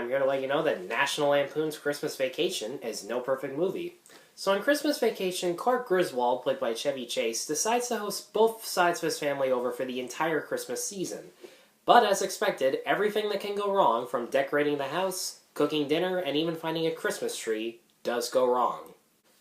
I'm here to let you know that National Lampoon's Christmas Vacation is no perfect movie. So on Christmas Vacation, Clark Griswold, played by Chevy Chase, decides to host both sides of his family over for the entire Christmas season. But as expected, everything that can go wrong, from decorating the house, cooking dinner, and even finding a Christmas tree, does go wrong.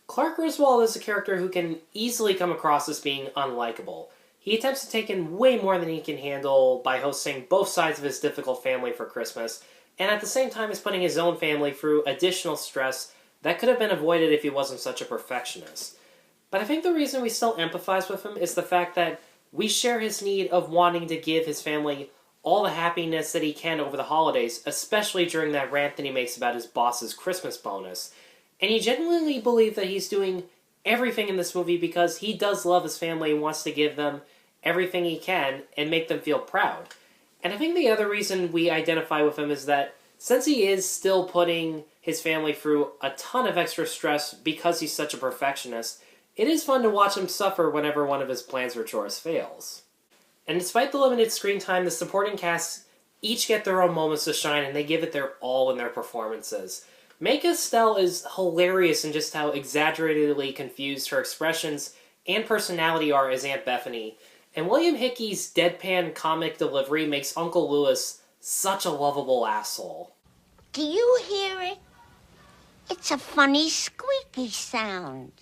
Clark Griswold is a character who can easily come across as being unlikable. He attempts to take in way more than he can handle by hosting both sides of his difficult family for Christmas, and at the same time is putting his own family through additional stress that could have been avoided if he wasn't such a perfectionist. But I think the reason we still empathize with him is the fact that we share his need of wanting to give his family all the happiness that he can over the holidays, especially during that rant that he makes about his boss's Christmas bonus. And you genuinely believe that he's doing everything in this movie because he does love his family and wants to give them everything he can and make them feel proud. And I think the other reason we identify with him is that since he is still putting his family through a ton of extra stress because he's such a perfectionist, it is fun to watch him suffer whenever one of his plans or chores fails. And despite the limited screen time, the supporting cast each get their own moments to shine and they give it their all in their performances. Mae Castell is hilarious in just how exaggeratedly confused her expressions and personality are as Aunt Bethany, and William Hickey's deadpan comic delivery makes Uncle Lewis such a lovable asshole. Do you hear it? It's a funny squeaky sound.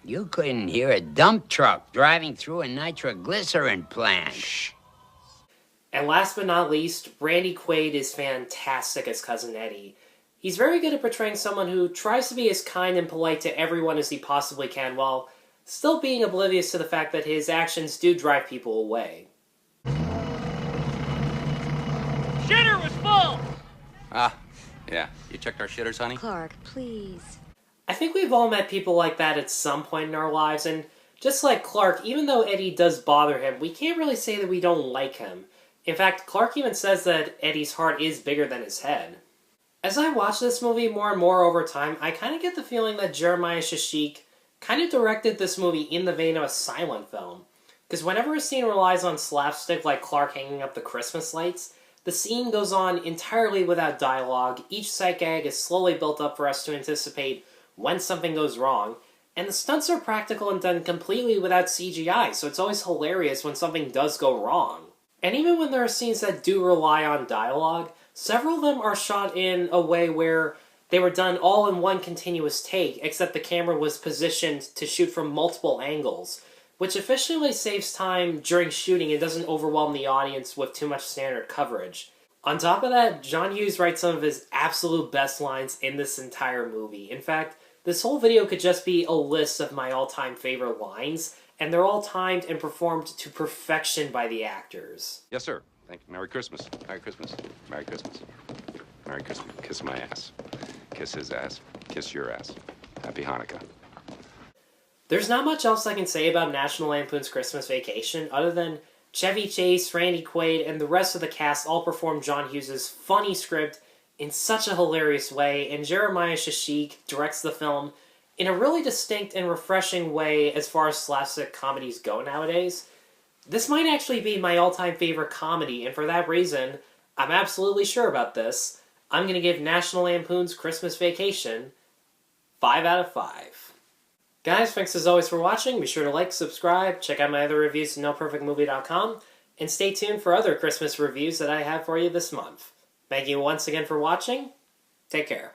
You couldn't hear a dump truck driving through a nitroglycerin plant. Shh. And last but not least, Randy Quaid is fantastic as Cousin Eddie. He's very good at portraying someone who tries to be as kind and polite to everyone as he possibly can, while still being oblivious to the fact that his actions do drive people away. Shitter was full! Yeah. You checked our shitters, honey? Clark, please. I think we've all met people like that at some point in our lives, and just like Clark, even though Eddie does bother him, we can't really say that we don't like him. In fact, Clark even says that Eddie's heart is bigger than his head. As I watch this movie more and more over time, I kind of get the feeling that Jeremiah Shashik kind of directed this movie in the vein of a silent film. Because whenever a scene relies on slapstick like Clark hanging up the Christmas lights, the scene goes on entirely without dialogue, each sight gag is slowly built up for us to anticipate when something goes wrong, and the stunts are practical and done completely without CGI, so it's always hilarious when something does go wrong. And even when there are scenes that do rely on dialogue, several of them are shot in a way where they were done all in one continuous take, except the camera was positioned to shoot from multiple angles, which efficiently saves time during shooting and doesn't overwhelm the audience with too much standard coverage. On top of that, John Hughes writes some of his absolute best lines in this entire movie. In fact, this whole video could just be a list of my all-time favorite lines, and they're all timed and performed to perfection by the actors. Yes, sir. Thank you. Merry Christmas. Merry Christmas. Merry Christmas. Merry Christmas. Kiss my ass. Kiss his ass. Kiss your ass. Happy Hanukkah. There's not much else I can say about National Lampoon's Christmas Vacation other than Chevy Chase, Randy Quaid, and the rest of the cast all perform John Hughes' funny script in such a hilarious way, and Jeremiah Shashik directs the film in a really distinct and refreshing way as far as slapstick comedies go nowadays. This might actually be my all-time favorite comedy, and for that reason, I'm absolutely sure about this. I'm going to give National Lampoon's Christmas Vacation 5 out of 5. Guys, thanks as always for watching. Be sure to like, subscribe, check out my other reviews at NoPerfectMovie.com, and stay tuned for other Christmas reviews that I have for you this month. Thank you once again for watching. Take care.